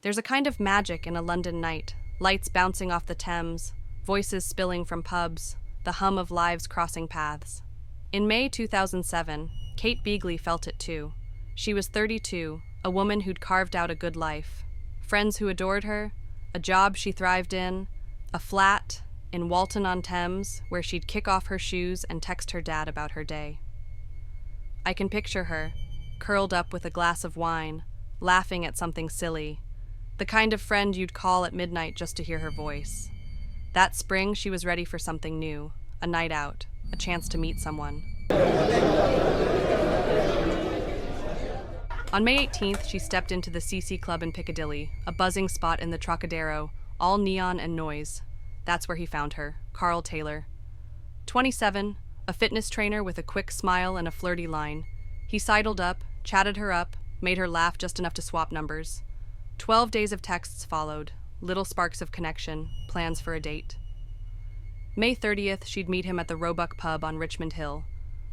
There's a kind of magic in a London night, lights bouncing off the Thames, voices spilling from pubs, the hum of lives crossing paths. In May 2007, Kate Beagley felt it too. She was 32, a woman who'd carved out a good life. Friends who adored her, a job she thrived in, a flat in Walton-on-Thames where she'd kick off her shoes and text her dad about her day. I can picture her, curled up with a glass of wine, laughing at something silly, the kind of friend you'd call at midnight just to hear her voice. That spring, she was ready for something new, a night out, a chance to meet someone. On May 18th, she stepped into the CC Club in Piccadilly, a buzzing spot in the Trocadero, all neon and noise. That's where he found her, Karl Taylor. 27, a fitness trainer with a quick smile and a flirty line. He sidled up, chatted her up, made her laugh just enough to swap numbers. 12 days of texts followed, little sparks of connection, plans for a date. May 30th, she'd meet him at the Roebuck pub on Richmond Hill,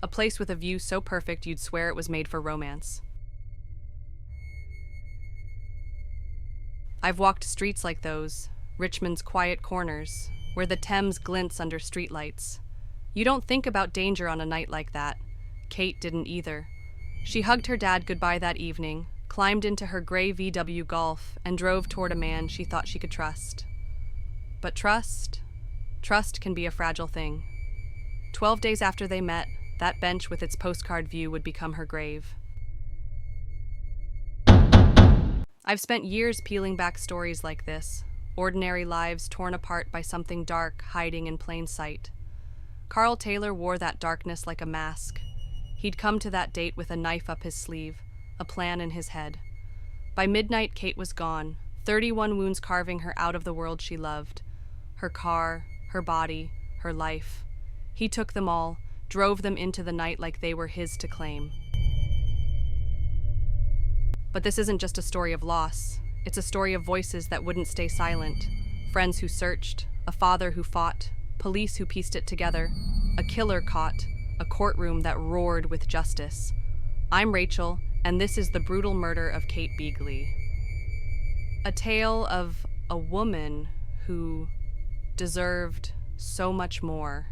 a place with a view so perfect you'd swear it was made for romance. I've walked streets like those, Richmond's quiet corners, where the Thames glints under streetlights. You don't think about danger on a night like that. Kate didn't either. She hugged her dad goodbye that evening, climbed into her gray VW Golf, and drove toward a man she thought she could trust. But trust can be a fragile thing. 12 days after they met, that bench with its postcard view would become her grave. I've spent years peeling back stories like this, ordinary lives torn apart by something dark hiding in plain sight. Karl Taylor wore that darkness like a mask. He'd come to that date with a knife up his sleeve, a plan in his head. By midnight, Kate was gone, 31 wounds carving her out of the world she loved. Her car, her body, her life. He took them all, drove them into the night like they were his to claim. But this isn't just a story of loss. It's a story of voices that wouldn't stay silent. Friends who searched, a father who fought, police who pieced it together, a killer caught, a courtroom that roared with justice. I'm Rachel, and this is the brutal murder of Kate Beagley. A tale of a woman who deserved so much more,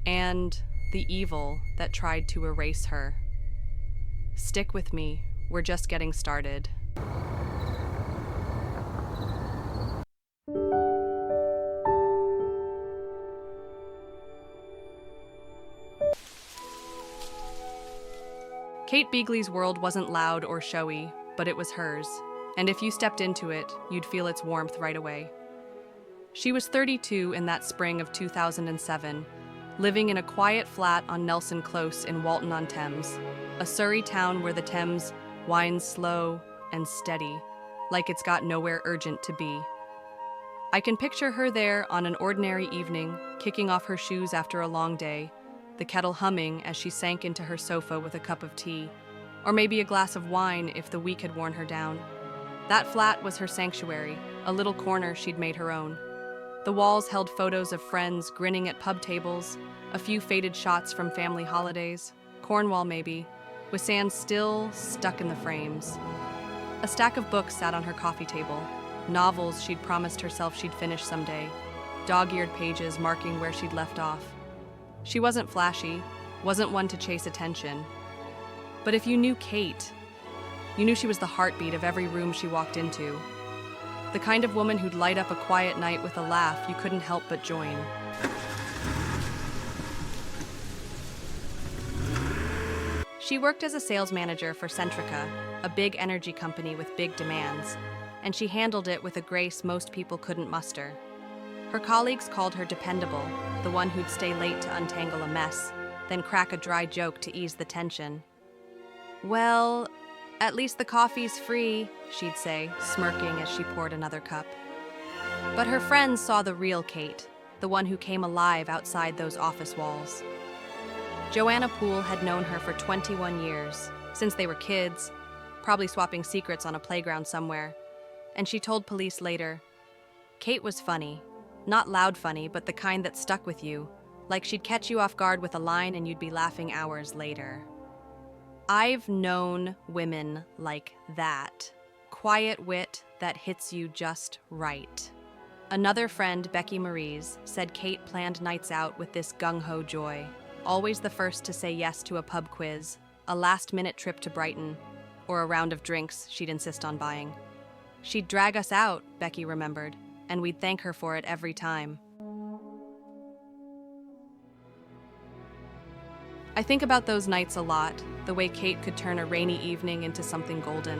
and the evil that tried to erase her. Stick with me, we're just getting started. Kate Beagley's world wasn't loud or showy, but it was hers, and if you stepped into it, you'd feel its warmth right away. She was 32 in that spring of 2007, living in a quiet flat on Nelson Close in Walton-on-Thames, a Surrey town where the Thames winds slow and steady, like it's got nowhere urgent to be. I can picture her there on an ordinary evening, kicking off her shoes after a long day, the kettle humming as she sank into her sofa with a cup of tea, or maybe a glass of wine if the week had worn her down. That flat was her sanctuary, a little corner she'd made her own. The walls held photos of friends grinning at pub tables, a few faded shots from family holidays, Cornwall maybe, with sand still stuck in the frames. A stack of books sat on her coffee table, novels she'd promised herself she'd finish someday, dog-eared pages marking where she'd left off. She wasn't flashy, wasn't one to chase attention. But if you knew Kate, you knew she was the heartbeat of every room she walked into. The kind of woman who'd light up a quiet night with a laugh you couldn't help but join. She worked as a sales manager for Centrica, a big energy company with big demands, and she handled it with a grace most people couldn't muster. Her colleagues called her dependable, the one who'd stay late to untangle a mess, then crack a dry joke to ease the tension. "Well, at least the coffee's free," she'd say, smirking as she poured another cup. But her friends saw the real Kate, the one who came alive outside those office walls. Joanna Poole had known her for 21 years, since they were kids, probably swapping secrets on a playground somewhere. And she told police later, Kate was funny. Not loud funny, but the kind that stuck with you, like she'd catch you off guard with a line and you'd be laughing hours later. I've known women like that. Quiet wit that hits you just right. Another friend, Becky Marie's, said Kate planned nights out with this gung-ho joy, always the first to say yes to a pub quiz, a last-minute trip to Brighton, or a round of drinks she'd insist on buying. She'd drag us out, Becky remembered, and we'd thank her for it every time. I think about those nights a lot, the way Kate could turn a rainy evening into something golden.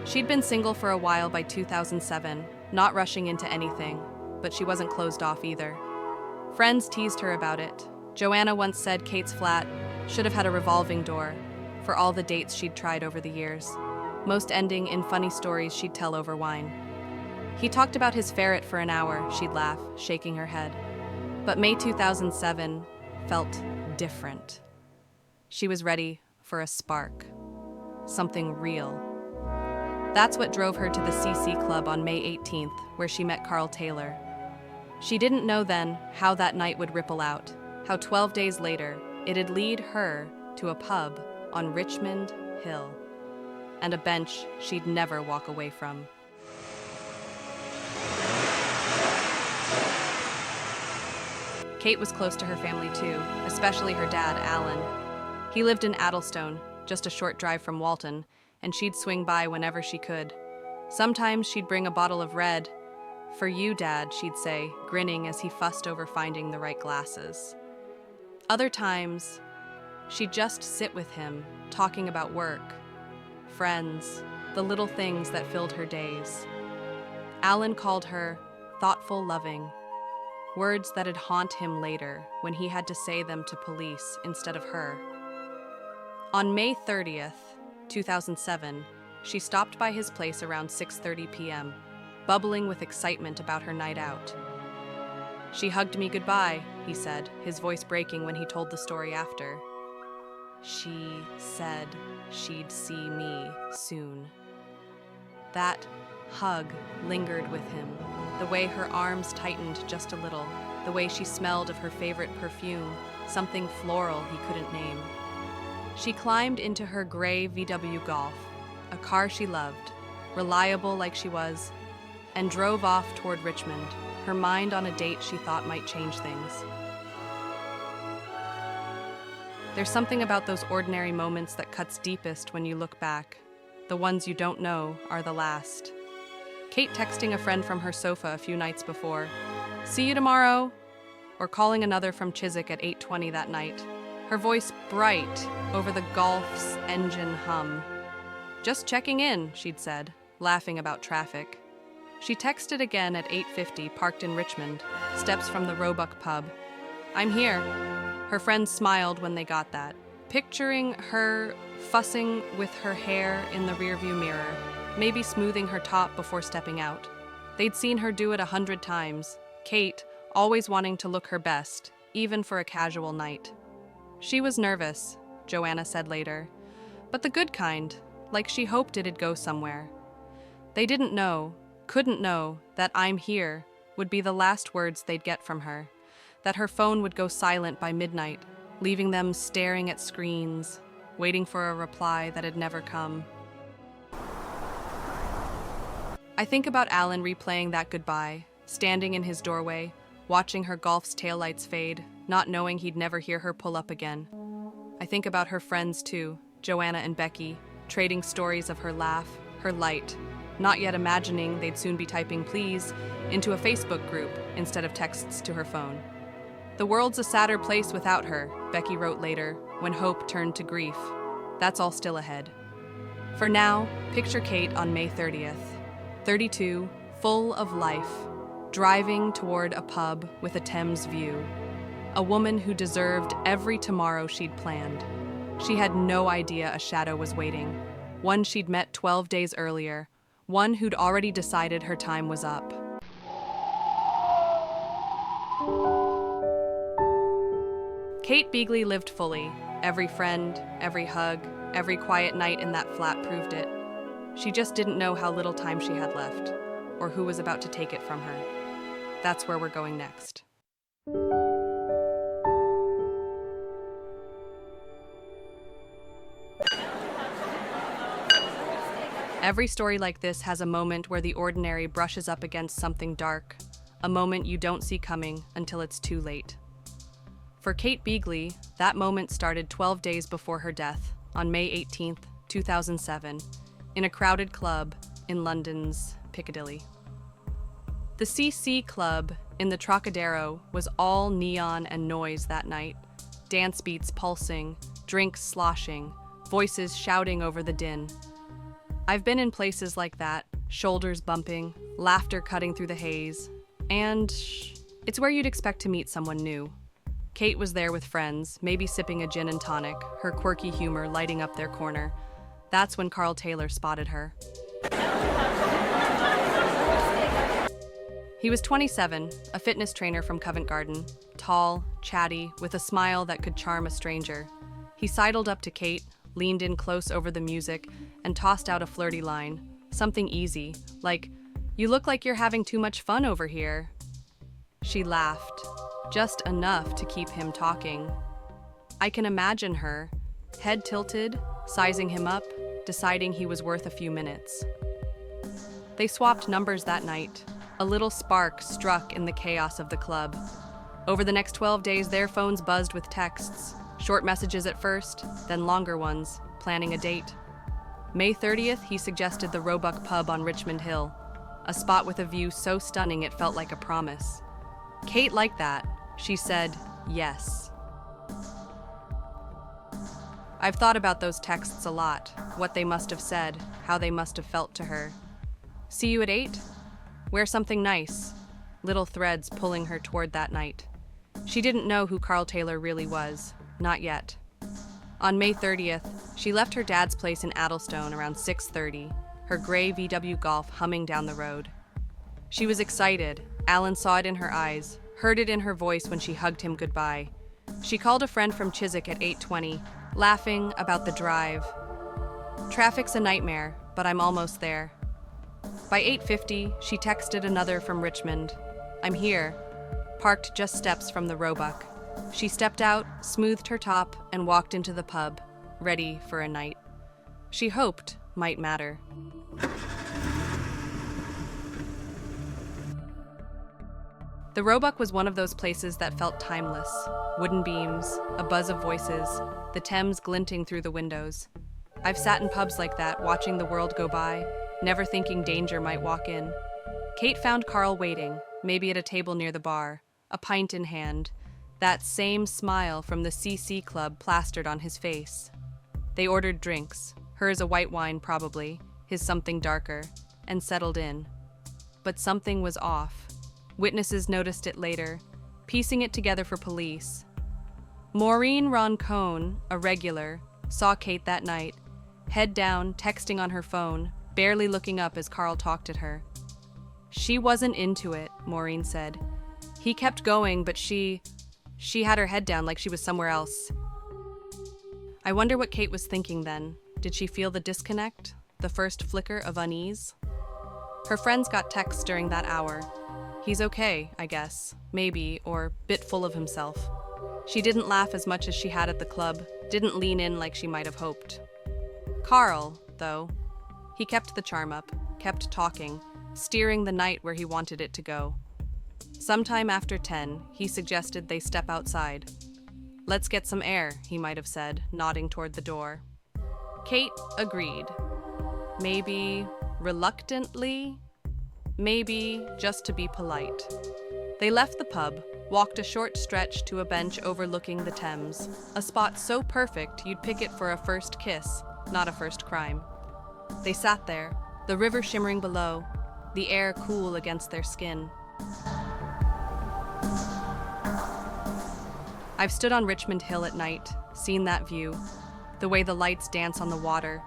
She'd been single for a while by 2007, not rushing into anything, but she wasn't closed off either. Friends teased her about it. Joanna once said Kate's flat should have had a revolving door for all the dates she'd tried over the years, most ending in funny stories she'd tell over wine. He talked about his ferret for an hour, she'd laugh, shaking her head. But May 2007 felt different. She was ready for a spark, something real. That's what drove her to the CC Club on May 18th, where she met Karl Taylor. She didn't know then how that night would ripple out, how 12 days later it'd lead her to a pub on Richmond Hill, and a bench she'd never walk away from. Kate was close to her family too, especially her dad, Alan. He lived in Addlestone, just a short drive from Walton, and she'd swing by whenever she could. Sometimes she'd bring a bottle of red. "For you, Dad," she'd say, grinning as he fussed over finding the right glasses. Other times, she'd just sit with him, talking about work, friends, the little things that filled her days. Alan called her thoughtful, loving, words that'd haunt him later when he had to say them to police instead of her. On May 30th, 2007, she stopped by his place around 6:30 p.m., bubbling with excitement about her night out. "She hugged me goodbye," he said, his voice breaking when he told the story after. "She said she'd see me soon." That hug lingered with him, the way her arms tightened just a little, the way she smelled of her favorite perfume, something floral he couldn't name. She climbed into her gray VW Golf, a car she loved, reliable like she was, and drove off toward Richmond, her mind on a date she thought might change things. There's something about those ordinary moments that cuts deepest when you look back. The ones you don't know are the last. Kate texting a friend from her sofa a few nights before, "See you tomorrow," or calling another from Chiswick at 8:20 that night, her voice bright over the Golf's engine hum. "Just checking in," she'd said, laughing about traffic. She texted again at 8:50, parked in Richmond, steps from the Roebuck pub. "I'm here." Her friends smiled when they got that, picturing her fussing with her hair in the rearview mirror, maybe smoothing her top before stepping out. They'd seen her do it 100 times, Kate always wanting to look her best, even for a casual night. She was nervous, Joanna said later, but the good kind, like she hoped it'd go somewhere. They didn't know, couldn't know, that "I'm here" would be the last words they'd get from her, that her phone would go silent by midnight, leaving them staring at screens, waiting for a reply that had never come. I think about Alan replaying that goodbye, standing in his doorway, watching her Golf's taillights fade, not knowing he'd never hear her pull up again. I think about her friends too, Joanna and Becky, trading stories of her laugh, her light, not yet imagining they'd soon be typing "please" into a Facebook group instead of texts to her phone. "The world's a sadder place without her," Becky wrote later, when hope turned to grief. That's all still ahead. For now, picture Kate on May 30th, 32, full of life, driving toward a pub with a Thames view. A woman who deserved every tomorrow she'd planned. She had no idea a shadow was waiting, one she'd met 12 days earlier, one who'd already decided her time was up. Kate Beagley lived fully. Every friend, every hug, every quiet night in that flat proved it. She just didn't know how little time she had left, or who was about to take it from her. That's where we're going next. Every story like this has a moment where the ordinary brushes up against something dark, a moment you don't see coming until it's too late. For Kate Beagley, that moment started 12 days before her death, on May 18, 2007, in a crowded club in London's Piccadilly. The CC Club in the Trocadero was all neon and noise that night, dance beats pulsing, drinks sloshing, voices shouting over the din. I've been in places like that, shoulders bumping, laughter cutting through the haze, and it's where you'd expect to meet someone new. Kate was there with friends, maybe sipping a gin and tonic, her quirky humor lighting up their corner. That's when Karl Taylor spotted her. He was 27, a fitness trainer from Covent Garden, tall, chatty, with a smile that could charm a stranger. He sidled up to Kate, leaned in close over the music, and tossed out a flirty line, something easy, like, "You look like you're having too much fun over here." She laughed, just enough to keep him talking. I can imagine her, head tilted, sizing him up, deciding he was worth a few minutes. They swapped numbers that night. A little spark struck in the chaos of the club. Over the next 12 days, their phones buzzed with texts. Short messages at first, then longer ones, planning a date. May 30th, he suggested the Roebuck pub on Richmond Hill, a spot with a view so stunning it felt like a promise. Kate liked that. She said, yes. I've thought about those texts a lot, what they must have said, how they must have felt to her. See you at 8? Wear something nice. Little threads pulling her toward that night. She didn't know who Karl Taylor really was. Not yet. On May 30th, she left her dad's place in Addlestone around 6:30, her gray VW Golf humming down the road. She was excited. Alan saw it in her eyes, heard it in her voice when she hugged him goodbye. She called a friend from Chiswick at 8:20, laughing about the drive. Traffic's a nightmare, but I'm almost there. By 8:50, she texted another from Richmond. I'm here, parked just steps from the Roebuck. She stepped out, smoothed her top, and walked into the pub, ready for a night she hoped might matter. The Roebuck was one of those places that felt timeless. Wooden beams, a buzz of voices, the Thames glinting through the windows. I've sat in pubs like that, watching the world go by, never thinking danger might walk in. Kate found Karl waiting, maybe at a table near the bar, a pint in hand, that same smile from the CC Club plastered on his face. They ordered drinks, hers a white wine probably, his something darker, and settled in. But something was off. Witnesses noticed it later, piecing it together for police. Maureen Roncone, a regular, saw Kate that night, head down, texting on her phone, barely looking up as Karl talked at her. She wasn't into it, Maureen said. He kept going, but she had her head down like she was somewhere else. I wonder what Kate was thinking then. Did she feel the disconnect? The first flicker of unease? Her friends got texts during that hour. He's okay, I guess. Maybe, or bit full of himself. She didn't laugh as much as she had at the club, didn't lean in like she might have hoped. Karl, though, he kept the charm up, kept talking, steering the night where he wanted it to go. Sometime after 10, he suggested they step outside. Let's get some air, he might have said, nodding toward the door. Kate agreed. Maybe reluctantly, maybe just to be polite. They left the pub, walked a short stretch to a bench overlooking the Thames, a spot so perfect you'd pick it for a first kiss, not a first crime. They sat there, the river shimmering below, the air cool against their skin. I've stood on Richmond Hill at night, seen that view, the way the lights dance on the water,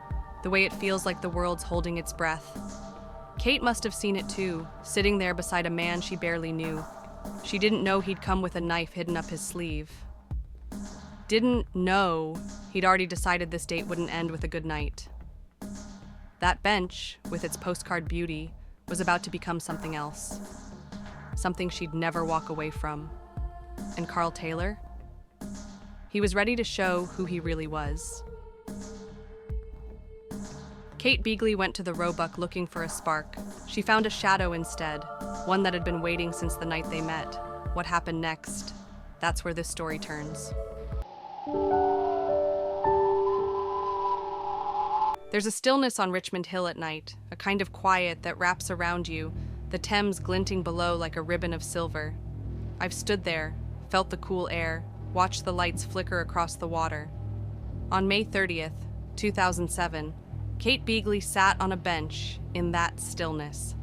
the way it feels like the world's holding its breath. Kate must have seen it too, sitting there beside a man she barely knew. She didn't know he'd come with a knife hidden up his sleeve. Didn't know he'd already decided this date wouldn't end with a good night. That bench, with its postcard beauty, was about to become something else. Something she'd never walk away from. And Karl Taylor? He was ready to show who he really was. Kate Beagley went to the Roebuck looking for a spark. She found a shadow instead, one that had been waiting since the night they met. What happened next? That's where this story turns. There's a stillness on Richmond Hill at night, a kind of quiet that wraps around you, the Thames glinting below like a ribbon of silver. I've stood there, felt the cool air, watched the lights flicker across the water. On May 30th, 2007, Kate Beagley sat on a bench in that stillness,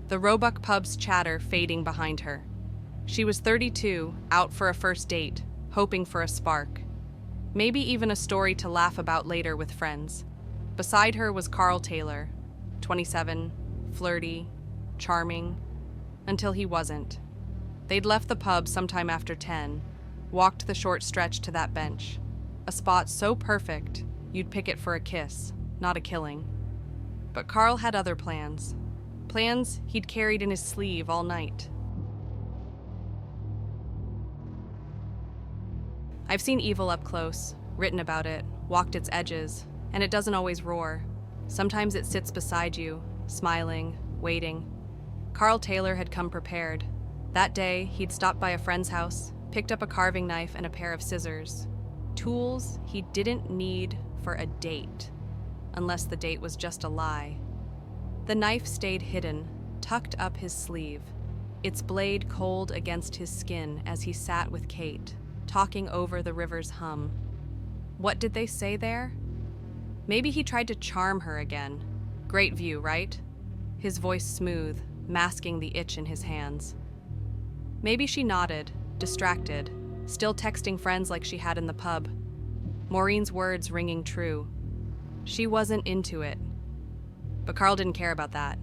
the Roebuck pub's chatter fading behind her. She was 32, out for a first date, hoping for a spark. Maybe even a story to laugh about later with friends. Beside her was Karl Taylor, 27, flirty, charming, until he wasn't. They'd left the pub sometime after 10, walked the short stretch to that bench, a spot so perfect you'd pick it for a kiss, not a killing. But Karl had other plans. Plans he'd carried in his sleeve all night. I've seen evil up close, written about it, walked its edges, and it doesn't always roar. Sometimes it sits beside you, smiling, waiting. Karl Taylor had come prepared. That day, he'd stopped by a friend's house, picked up a carving knife and a pair of scissors. Tools he didn't need for a date, unless the date was just a lie. The knife stayed hidden, tucked up his sleeve, its blade cold against his skin as he sat with Kate, talking over the river's hum. What did they say there? Maybe he tried to charm her again. Great view, right? His voice smooth, masking the itch in his hands. Maybe she nodded, distracted, still texting friends like she had in the pub. Maureen's words ringing true. She wasn't into it. But Karl didn't care about that.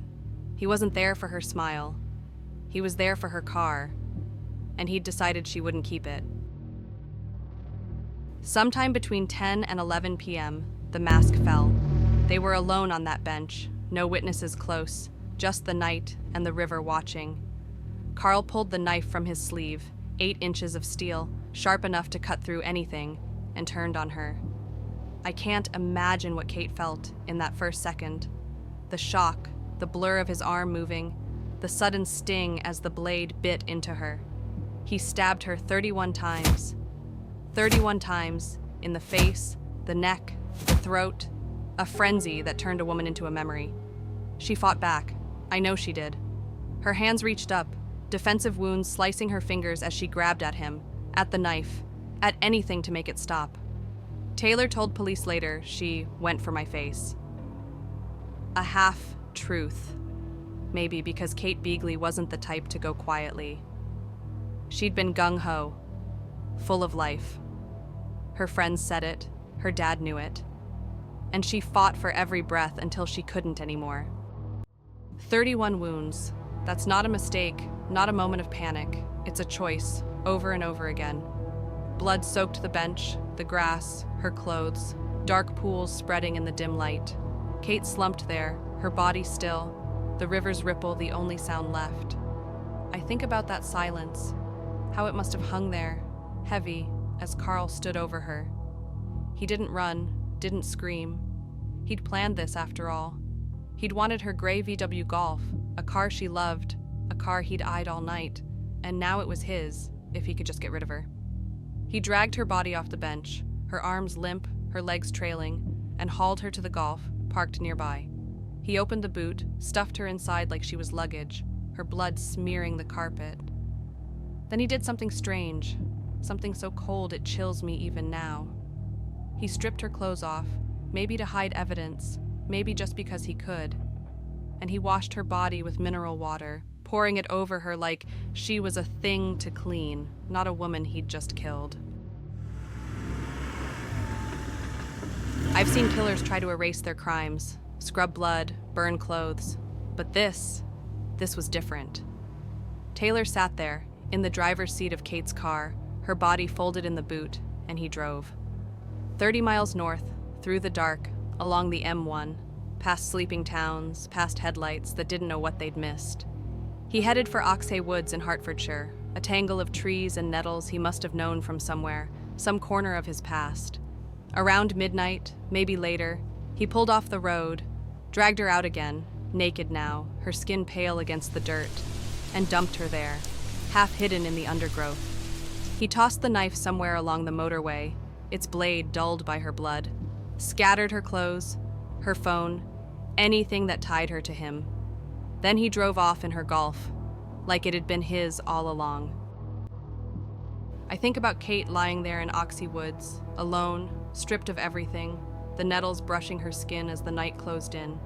He wasn't there for her smile. He was there for her car, and he'd decided she wouldn't keep it. Sometime between 10 and 11 p.m., the mask fell. They were alone on that bench, no witnesses close, just the night and the river watching. Karl pulled the knife from his sleeve, 8 inches of steel, sharp enough to cut through anything, and turned on her. I can't imagine what Kate felt in that first second. The shock, the blur of his arm moving, the sudden sting as the blade bit into her. He stabbed her 31 times. 31 times, in the face, the neck, the throat, a frenzy that turned a woman into a memory. She fought back. I know she did. Her hands reached up, defensive wounds slicing her fingers as she grabbed at him, at the knife, at anything to make it stop. Taylor told police later she went for my face. A half-truth. Maybe because Kate Beagley wasn't the type to go quietly. She'd been gung-ho, full of life. Her friends said it, her dad knew it. And she fought for every breath until she couldn't anymore. 31 wounds. That's not a mistake, not a moment of panic. It's a choice, over and over again. Blood soaked the bench, the grass, her clothes, dark pools spreading in the dim light. Kate slumped there, her body still, the river's ripple the only sound left. I think about that silence, how it must have hung there, heavy, as Karl stood over her. He didn't run, didn't scream. He'd planned this after all. He'd wanted her gray VW Golf, a car she loved, a car he'd eyed all night, and now it was his, if he could just get rid of her. He dragged her body off the bench, her arms limp, her legs trailing, and hauled her to the Golf, parked nearby. He opened the boot, stuffed her inside like she was luggage, her blood smearing the carpet. Then he did something strange, something so cold it chills me even now. He stripped her clothes off, maybe to hide evidence, maybe just because he could. And he washed her body with mineral water, pouring it over her like she was a thing to clean, not a woman he'd just killed. I've seen killers try to erase their crimes, scrub blood, burn clothes. But this was different. Taylor sat there, in the driver's seat of Kate's car, her body folded in the boot, and he drove. 30 miles north, through the dark, along the M1, past sleeping towns, past headlights that didn't know what they'd missed. He headed for Oxhey Woods in Hertfordshire, a tangle of trees and nettles he must have known from somewhere, some corner of his past. Around midnight, maybe later, he pulled off the road, Dragged her out again, naked now, her skin pale against the dirt, and dumped her there, half hidden in the undergrowth. He tossed the knife somewhere along the motorway, its blade dulled by her blood, scattered her clothes, her phone, anything that tied her to him. Then he drove off in her Golf, like it had been his all along. I think about Kate lying there in Oxhey Woods, alone, stripped of everything, the nettles brushing her skin as the night closed in.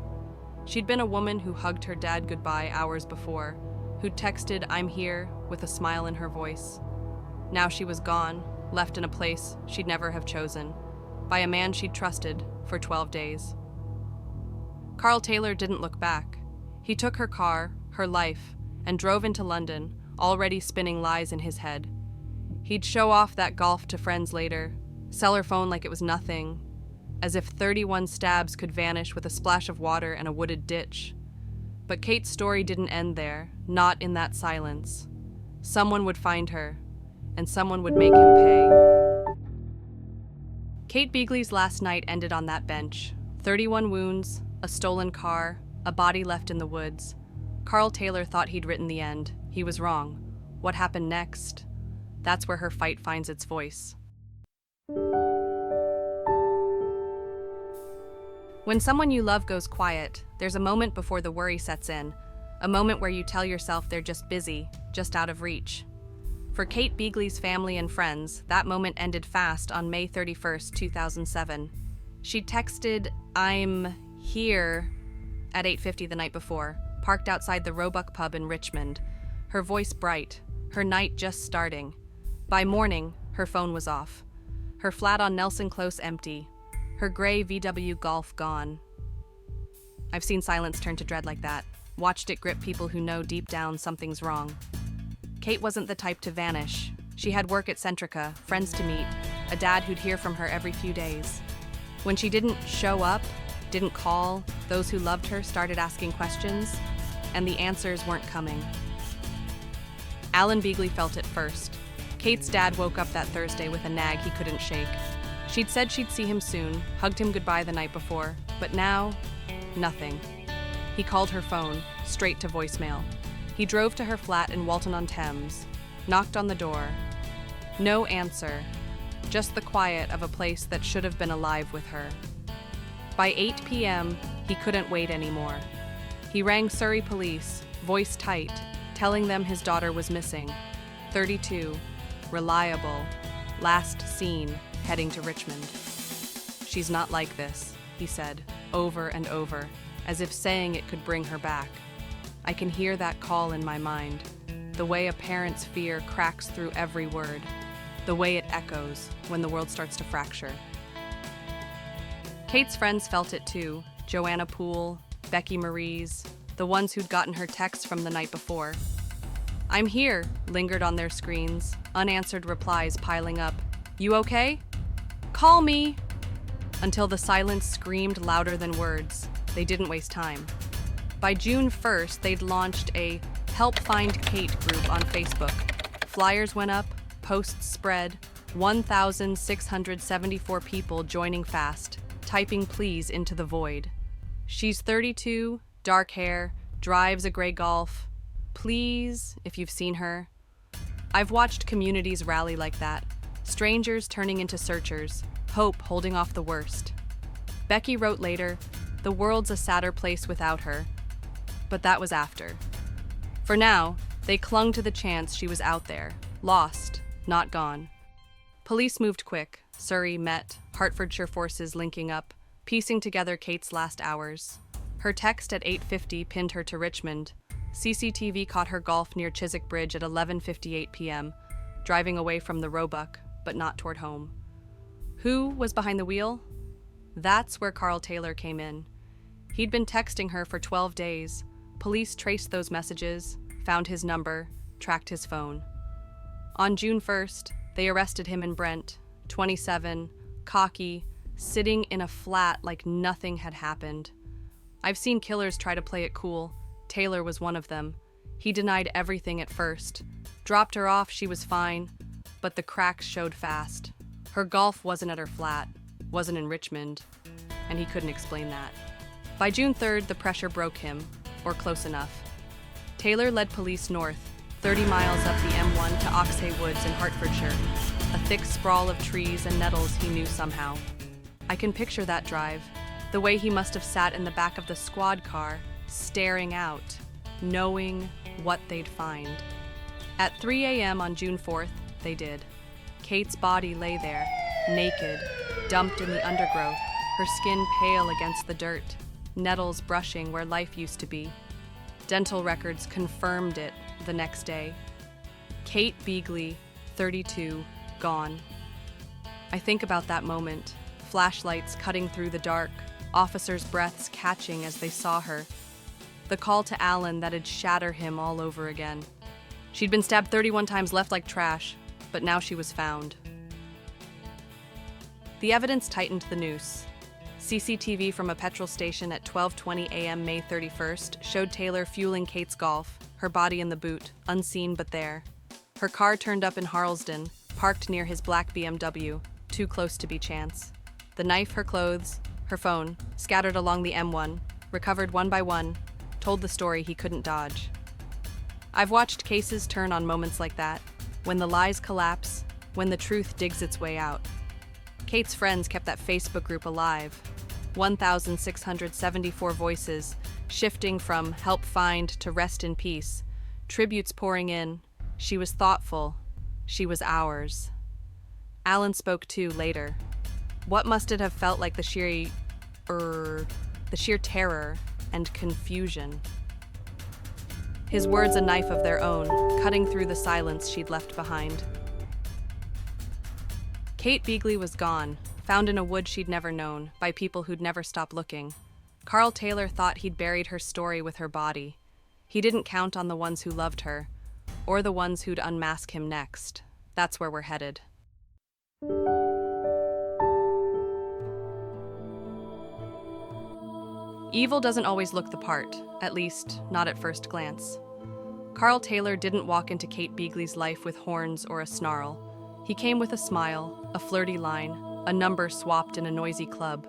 She'd been a woman who hugged her dad goodbye hours before, who'd texted, "I'm here," with a smile in her voice. Now she was gone, left in a place she'd never have chosen, by a man she'd trusted for 12 days. Karl Taylor didn't look back. He took her car, her life, and drove into London, already spinning lies in his head. He'd show off that Golf to friends later, sell her phone like it was nothing, as if 31 stabs could vanish with a splash of water and a wooded ditch. But Kate's story didn't end there, not in that silence. Someone would find her, and someone would make him pay. Kate Beagley's last night ended on that bench. 31 wounds, a stolen car, a body left in the woods. Karl Taylor thought he'd written the end. He was wrong. What happened next? That's where her fight finds its voice. When someone you love goes quiet, there's a moment before the worry sets in, a moment where you tell yourself they're just busy, just out of reach. For Kate Beagley's family and friends, that moment ended fast on May 31st, 2007. She texted, "I'm here," at 8:50 the night before, parked outside the Roebuck pub in Richmond, her voice bright, her night just starting. By morning, her phone was off, her flat on Nelson Close empty, her gray VW Golf gone. I've seen silence turn to dread like that, watched it grip people who know deep down something's wrong. Kate wasn't the type to vanish. She had work at Centrica, friends to meet, a dad who'd hear from her every few days. When she didn't show up, didn't call, those who loved her started asking questions, and the answers weren't coming. Alan Beagley felt it first. Kate's dad woke up that Thursday with a nag he couldn't shake. She'd said she'd see him soon, hugged him goodbye the night before, but now, nothing. He called her phone, straight to voicemail. He drove to her flat in Walton-on-Thames, knocked on the door. No answer, just the quiet of a place that should have been alive with her. By 8 p.m., he couldn't wait anymore. He rang Surrey police, voice tight, telling them his daughter was missing. 32, reliable, last seen, heading to Richmond. "She's not like this," he said, over and over, as if saying it could bring her back. I can hear that call in my mind, the way a parent's fear cracks through every word, the way it echoes when the world starts to fracture. Kate's friends felt it too, Joanna Poole, Becky Marie's, the ones who'd gotten her text from the night before. "I'm here," lingered on their screens, unanswered replies piling up. "You okay? Call me!" Until the silence screamed louder than words. They didn't waste time. By June 1st, they'd launched a Help Find Kate group on Facebook. Flyers went up, posts spread, 1,674 people joining fast, typing please into the void. "She's 32, dark hair, drives a gray Golf. Please, if you've seen her." I've watched communities rally like that, strangers turning into searchers, hope holding off the worst. Becky wrote later, "The world's a sadder place without her." But that was after. For now, they clung to the chance she was out there, lost, not gone. Police moved quick. Surrey, Met, Hertfordshire forces linking up, piecing together Kate's last hours. Her text at 8:50 pinned her to Richmond. CCTV caught her Golf near Chiswick Bridge at 11:58 p.m., driving away from the Roebuck, but not toward home. Who was behind the wheel? That's where Karl Taylor came in. He'd been texting her for 12 days. Police traced those messages, found his number, tracked his phone. On June 1st, they arrested him in Brent, 27, cocky, sitting in a flat like nothing had happened. I've seen killers try to play it cool. Taylor was one of them. He denied everything at first. Dropped her off, she was fine, but the cracks showed fast. Her Golf wasn't at her flat, wasn't in Richmond, and he couldn't explain that. By June 3rd, the pressure broke him, or close enough. Taylor led police north, 30 miles up the M1 to Oxhey Woods in Hertfordshire, a thick sprawl of trees and nettles he knew somehow. I can picture that drive, the way he must have sat in the back of the squad car, staring out, knowing what they'd find. At 3 a.m. on June 4th, they did. Kate's body lay there, naked, dumped in the undergrowth, her skin pale against the dirt, nettles brushing where life used to be. Dental records confirmed it the next day. Kate Beagley, 32, gone. I think about that moment, flashlights cutting through the dark, officers' breaths catching as they saw her. The call to Alan that'd shatter him all over again. She'd been stabbed 31 times, left like trash, but now she was found. The evidence tightened the noose. CCTV from a petrol station at 12:20 a.m. May 31st showed Taylor fueling Kate's Golf, her body in the boot, unseen but there. Her car turned up in Harlesden, parked near his black BMW, too close to be chance. The knife, her clothes, her phone, scattered along the M1, recovered one by one, told the story he couldn't dodge. I've watched cases turn on moments like that, when the lies collapse, when the truth digs its way out. Kate's friends kept that Facebook group alive. 1,674 voices, shifting from help find to rest in peace. Tributes pouring in. She was thoughtful. She was ours. Alan spoke too later. What must it have felt like the sheer terror and confusion? His words a knife of their own, cutting through the silence she'd left behind. Kate Beagley was gone, found in a wood she'd never known, by people who'd never stopped looking. Karl Taylor thought he'd buried her story with her body. He didn't count on the ones who loved her, or the ones who'd unmask him next. That's where we're headed. Evil doesn't always look the part, at least, not at first glance. Karl Taylor didn't walk into Kate Beagley's life with horns or a snarl. He came with a smile, a flirty line, a number swapped in a noisy club.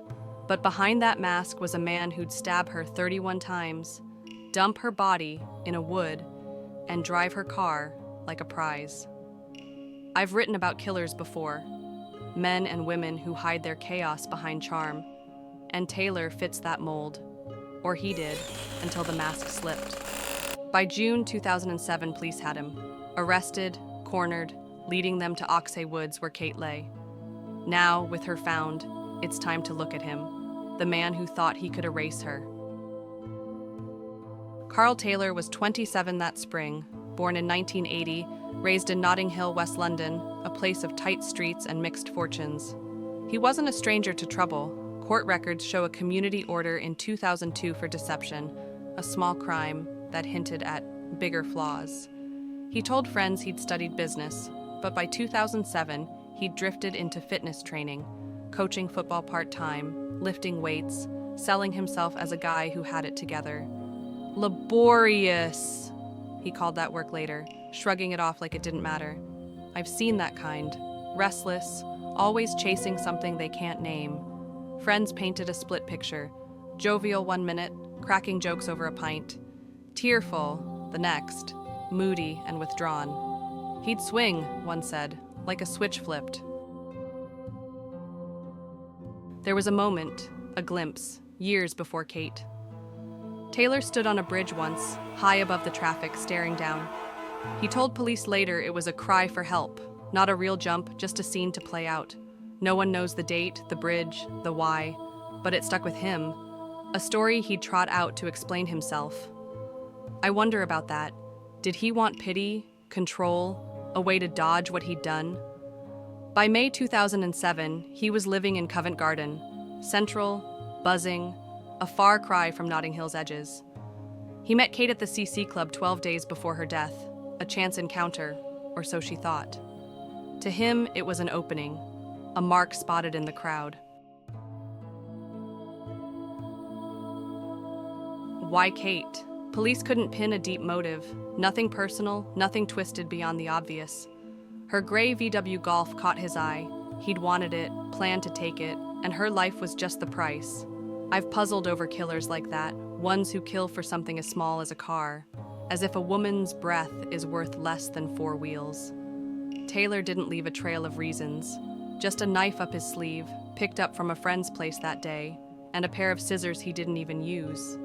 But behind that mask was a man who'd stab her 31 times, dump her body in a wood, and drive her car like a prize. I've written about killers before, men and women who hide their chaos behind charm, and Taylor fits that mold. Or he did, until the mask slipped. By June 2007, police had him, arrested, cornered, leading them to Oxhey Woods where Kate lay. Now, with her found, it's time to look at him, the man who thought he could erase her. Karl Taylor was 27 that spring, born in 1980, raised in Notting Hill, West London, a place of tight streets and mixed fortunes. He wasn't a stranger to trouble. Court records show a community order in 2002 for deception, a small crime that hinted at bigger flaws. He told friends he'd studied business, but by 2007, he'd drifted into fitness training, coaching football part-time, lifting weights, selling himself as a guy who had it together. Laborious, he called that work later, shrugging it off like it didn't matter. I've seen that kind, restless, always chasing something they can't name. Friends painted a split picture, jovial one minute, cracking jokes over a pint, tearful the next, moody and withdrawn. He'd swing, one said, like a switch flipped. There was a moment, a glimpse, years before Kate. Taylor stood on a bridge once, high above the traffic, staring down. He told police later it was a cry for help, not a real jump, just a scene to play out. No one knows the date, the bridge, the why, but it stuck with him, a story he'd trot out to explain himself. I wonder about that. Did he want pity, control, a way to dodge what he'd done? By May 2007, he was living in Covent Garden, central, buzzing, a far cry from Notting Hill's edges. He met Kate at the CC Club 12 days before her death, a chance encounter, or so she thought. To him, it was an opening, a mark spotted in the crowd. Why Kate? Police couldn't pin a deep motive. Nothing personal, nothing twisted beyond the obvious. Her gray VW Golf caught his eye. He'd wanted it, planned to take it, and her life was just the price. I've puzzled over killers like that, ones who kill for something as small as a car, as if a woman's breath is worth less than 4 wheels. Taylor didn't leave a trail of reasons, just a knife up his sleeve, picked up from a friend's place that day, and a pair of scissors he didn't even use.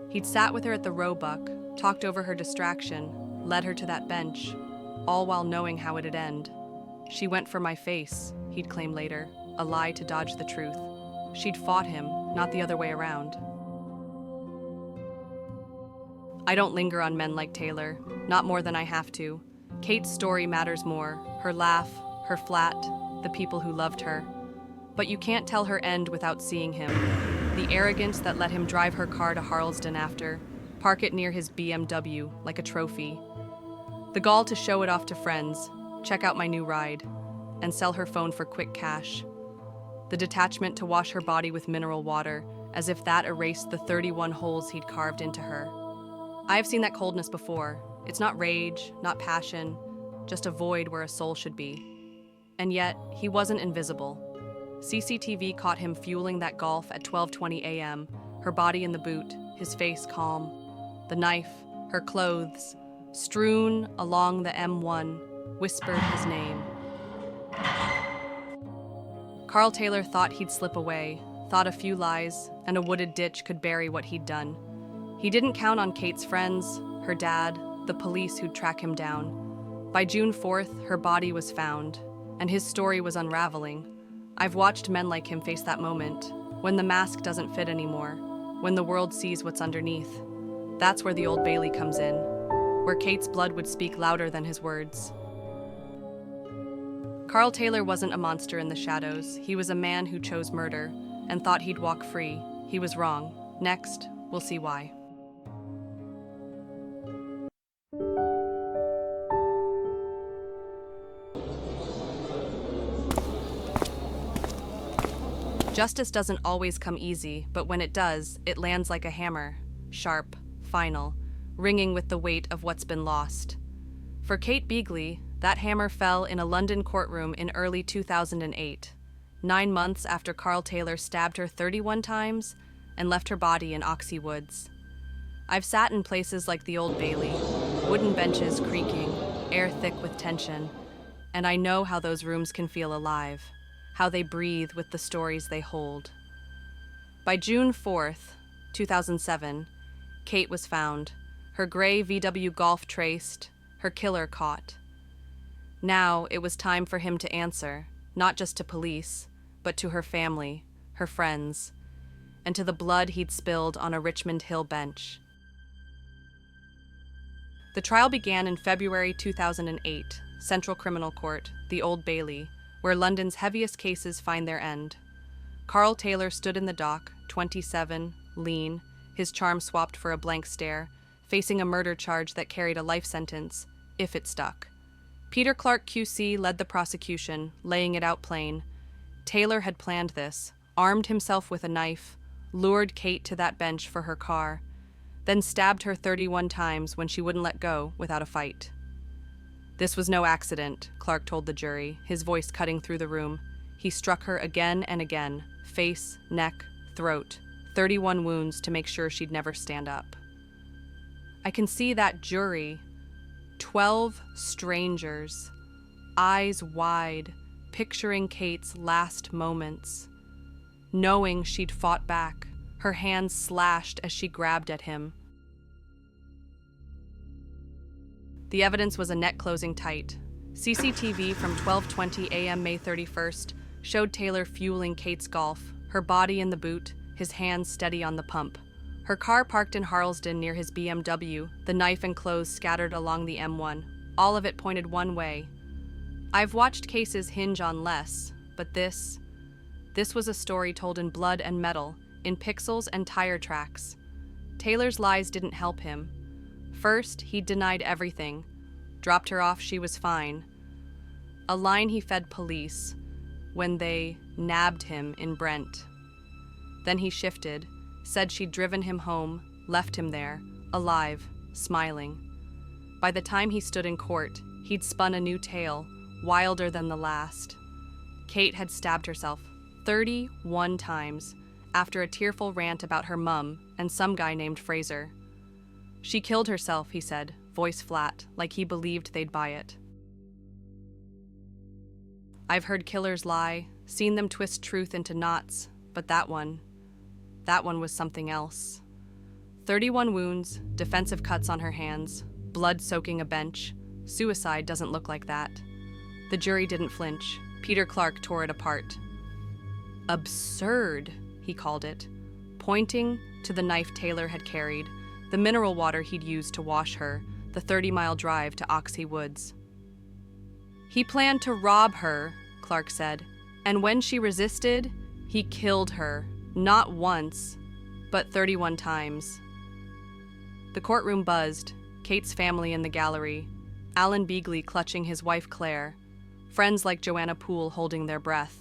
He'd sat with her at the Roebuck, talked over her distraction, led her to that bench, all while knowing how it'd end. She went for my face, he'd claim later, a lie to dodge the truth. She'd fought him, not the other way around. I don't linger on men like Taylor, not more than I have to. Kate's story matters more, her laugh, her flat, the people who loved her. But you can't tell her end without seeing him. The arrogance that let him drive her car to Harlesden after, park it near his BMW like a trophy. The gall to show it off to friends, check out my new ride, and sell her phone for quick cash. The detachment to wash her body with mineral water, as if that erased the 31 holes he'd carved into her. I've seen that coldness before. It's not rage, not passion, just a void where a soul should be. And yet, he wasn't invisible. CCTV caught him fueling that Golf at 12:20 a.m., her body in the boot, his face calm. The knife, her clothes, strewn along the M1, whispered his name. Karl Taylor thought he'd slip away, thought a few lies and a wooded ditch could bury what he'd done. He didn't count on Kate's friends, her dad, the police who'd track him down. By June 4th, her body was found, and his story was unraveling. I've watched men like him face that moment, when the mask doesn't fit anymore, when the world sees what's underneath. That's where the Old Bailey comes in, where Kate's blood would speak louder than his words. Karl Taylor wasn't a monster in the shadows. He was a man who chose murder and thought he'd walk free. He was wrong. Next, we'll see why. Justice doesn't always come easy, but when it does, it lands like a hammer, sharp, final, ringing with the weight of what's been lost. For Kate Beagley, that hammer fell in a London courtroom in early 2008, 9 months after Karl Taylor stabbed her 31 times and left her body in Oxhey Woods. I've sat in places like the Old Bailey, wooden benches creaking, air thick with tension, and I know how those rooms can feel alive, how they breathe with the stories they hold. By June 4th, 2007, Kate was found, her gray VW Golf traced, her killer caught. Now it was time for him to answer, not just to police, but to her family, her friends, and to the blood he'd spilled on a Richmond Hill bench. The trial began in February 2008, Central Criminal Court, the Old Bailey, where London's heaviest cases find their end. Karl Taylor stood in the dock, 27, lean, his charm swapped for a blank stare, facing a murder charge that carried a life sentence, if it stuck. Peter Clark QC led the prosecution, laying it out plain. Taylor had planned this, armed himself with a knife, lured Kate to that bench for her car, then stabbed her 31 times when she wouldn't let go without a fight. This was no accident, Clark told the jury, his voice cutting through the room. He struck her again and again, face, neck, throat, 31 wounds to make sure she'd never stand up. I can see that jury, 12 strangers, eyes wide, picturing Kate's last moments, knowing she'd fought back, her hands slashed as she grabbed at him. The evidence was a net closing tight. CCTV from 12:20 a.m. May 31st showed Taylor fueling Kate's Golf, her body in the boot, his hands steady on the pump. Her car parked in Harlesden near his BMW, the knife and clothes scattered along the M1. All of it pointed one way. I've watched cases hinge on less, but this was a story told in blood and metal, in pixels and tire tracks. Taylor's lies didn't help him. First, he denied everything, dropped her off she was fine. A line he fed police when they nabbed him in Brent. Then he shifted, said she'd driven him home, left him there, alive, smiling. By the time he stood in court, he'd spun a new tale, wilder than the last. Kate had stabbed herself 31 times, after a tearful rant about her mum and some guy named Fraser. She killed herself, he said, voice flat, like he believed they'd buy it. I've heard killers lie, seen them twist truth into knots, but that one was something else. 31 wounds, defensive cuts on her hands, blood soaking a bench. Suicide doesn't look like that. The jury didn't flinch. Peter Clark tore it apart. Absurd, he called it, pointing to the knife Taylor had carried, the mineral water he'd used to wash her, the 30-mile drive to Oxhey Woods. He planned to rob her, Clark said, and when she resisted, he killed her, not once, but 31 times. The courtroom buzzed, Kate's family in the gallery, Alan Beagley clutching his wife Claire, friends like Joanna Poole holding their breath.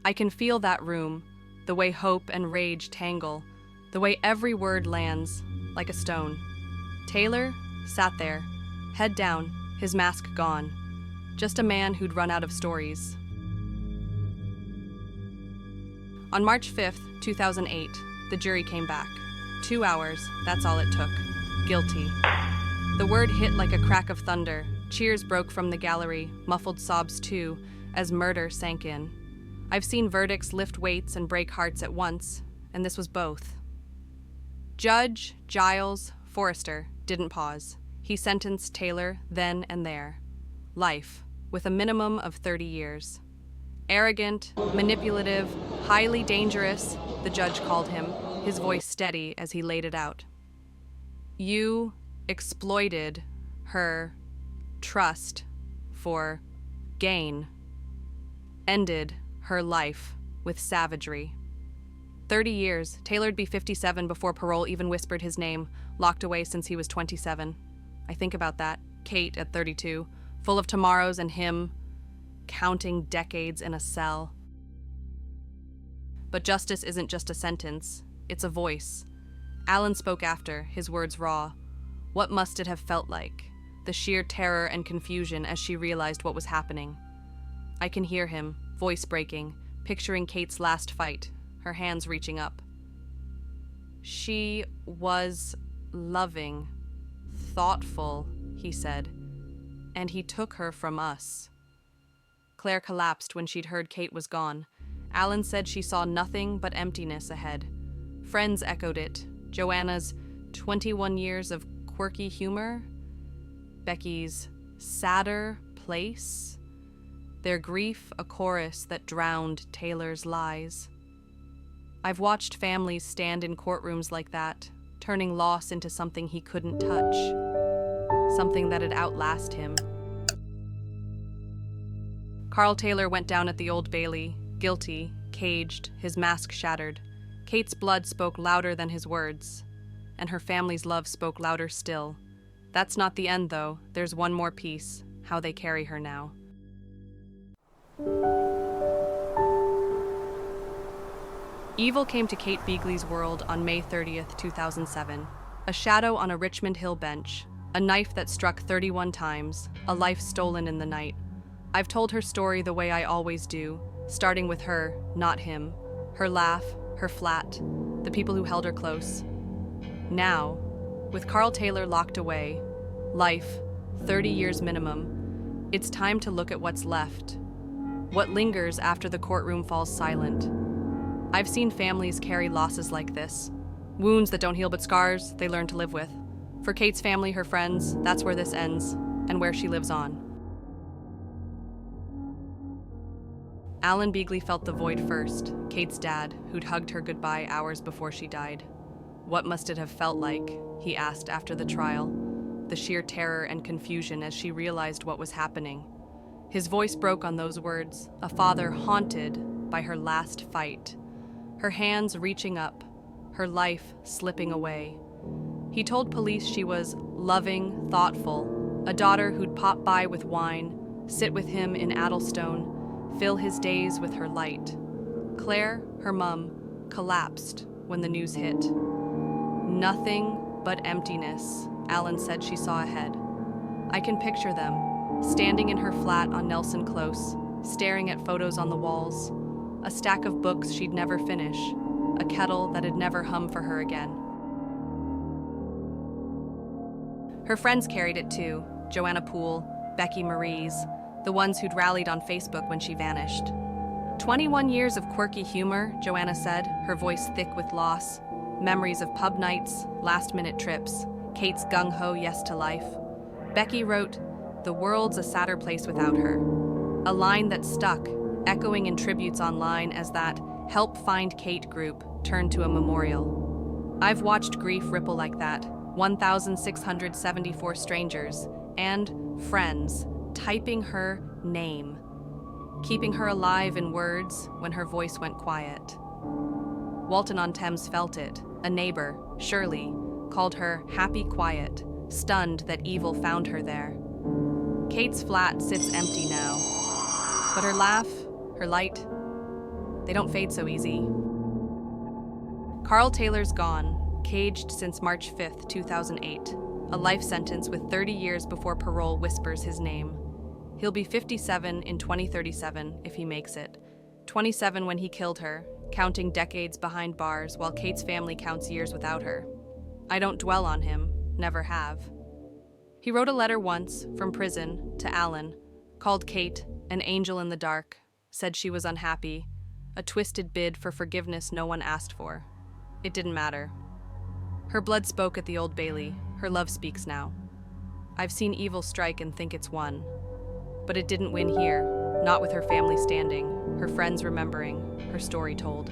I can feel that room, the way hope and rage tangle, the way every word lands like a stone. Taylor sat there, head down, his mask gone, just a man who'd run out of stories. On March 5th, 2008, the jury came back. 2 hours, that's all it took. Guilty. The word hit like a crack of thunder. Cheers broke from the gallery, muffled sobs too, as murder sank in. I've seen verdicts lift weights and break hearts at once, and this was both. Judge Giles Forrester didn't pause. He sentenced Taylor then and there. Life, with a minimum of 30 years. Arrogant, manipulative, highly dangerous, the judge called him, his voice steady as he laid it out. You exploited her trust for gain, ended her life with savagery. 30 years, Taylor'd be 57 before parole even whispered his name, locked away since he was 27. I think about that. Kate at 32, full of tomorrows and him, counting decades in a cell. But justice isn't just a sentence, it's a voice. Alan spoke after, his words raw. What must it have felt like? The sheer terror and confusion as she realized what was happening. I can hear him, voice breaking, picturing Kate's last fight, her hands reaching up. She was loving, thoughtful, he said, and he took her from us. Claire collapsed when she'd heard Kate was gone. Alan said she saw nothing but emptiness ahead. Friends echoed it. Joanna's 21 years of quirky humor, Becky's sadder place, their grief a chorus that drowned Taylor's lies. I've watched families stand in courtrooms like that, turning loss into something he couldn't touch, something that'd outlast him. Karl Taylor went down at the Old Bailey, guilty, caged, his mask shattered. Kate's blood spoke louder than his words, and her family's love spoke louder still. That's not the end, though. There's one more piece, how they carry her now. Evil came to Kate Beagley's world on May 30th, 2007. A shadow on a Richmond Hill bench, a knife that struck 31 times, a life stolen in the night. I've told her story the way I always do, starting with her, not him. Her laugh, her flat, the people who held her close. Now, with Karl Taylor locked away, life, 30 years minimum, it's time to look at what's left. What lingers after the courtroom falls silent. I've seen families carry losses like this. Wounds that don't heal but scars they learn to live with. For Kate's family, her friends, that's where this ends, and where she lives on. Alan Beagley felt the void first, Kate's dad, who'd hugged her goodbye hours before she died. What must it have felt like, he asked after the trial, the sheer terror and confusion as she realized what was happening. His voice broke on those words, a father haunted by her last fight, her hands reaching up, her life slipping away. He told police she was loving, thoughtful, a daughter who'd pop by with wine, sit with him in Addlestone, fill his days with her light. Claire, her mum, collapsed when the news hit. Nothing but emptiness, Alan said she saw ahead. I can picture them, standing in her flat on Nelson Close, staring at photos on the walls, a stack of books she'd never finish, a kettle that'd never hum for her again. Her friends carried it too, Joanna Poole, Becky Maries, the ones who'd rallied on Facebook when she vanished. 21 years of quirky humor, Joanna said, her voice thick with loss. Memories of pub nights, last-minute trips, Kate's gung-ho yes to life. Becky wrote, "The world's a sadder place without her." A line that stuck, echoing in tributes online as that Help Find Kate group turned to a memorial. I've watched grief ripple like that, 1,674 strangers and friends typing her name, keeping her alive in words when her voice went quiet. Walton-on-Thames felt it. A neighbor, Shirley, called her happy quiet, stunned that evil found her there. Kate's flat sits empty now, but her laugh, her light, they don't fade so easy. Karl Taylor's gone, caged since March 5th, 2008, a life sentence with 30 years before parole whispers his name. He'll be 57 in 2037 if he makes it, 27 when he killed her, counting decades behind bars while Kate's family counts years without her. I don't dwell on him, never have. He wrote a letter once, from prison, to Alan, called Kate an angel in the dark, said she was unhappy, a twisted bid for forgiveness no one asked for. It didn't matter. Her blood spoke at the Old Bailey, her love speaks now. I've seen evil strike and think it's won. But it didn't win here, not with her family standing, her friends remembering, her story told.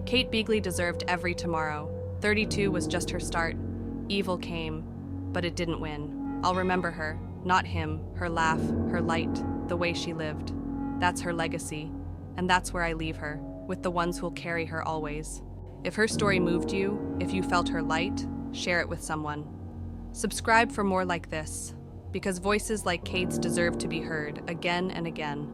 Kate Beagley deserved every tomorrow. 32 was just her start. Evil came, but it didn't win. I'll remember her, not him, her laugh, her light, the way she lived. That's her legacy, and that's where I leave her, with the ones who'll carry her always. If her story moved you, if you felt her light, share it with someone. Subscribe for more like this, because voices like Kate's deserve to be heard again and again.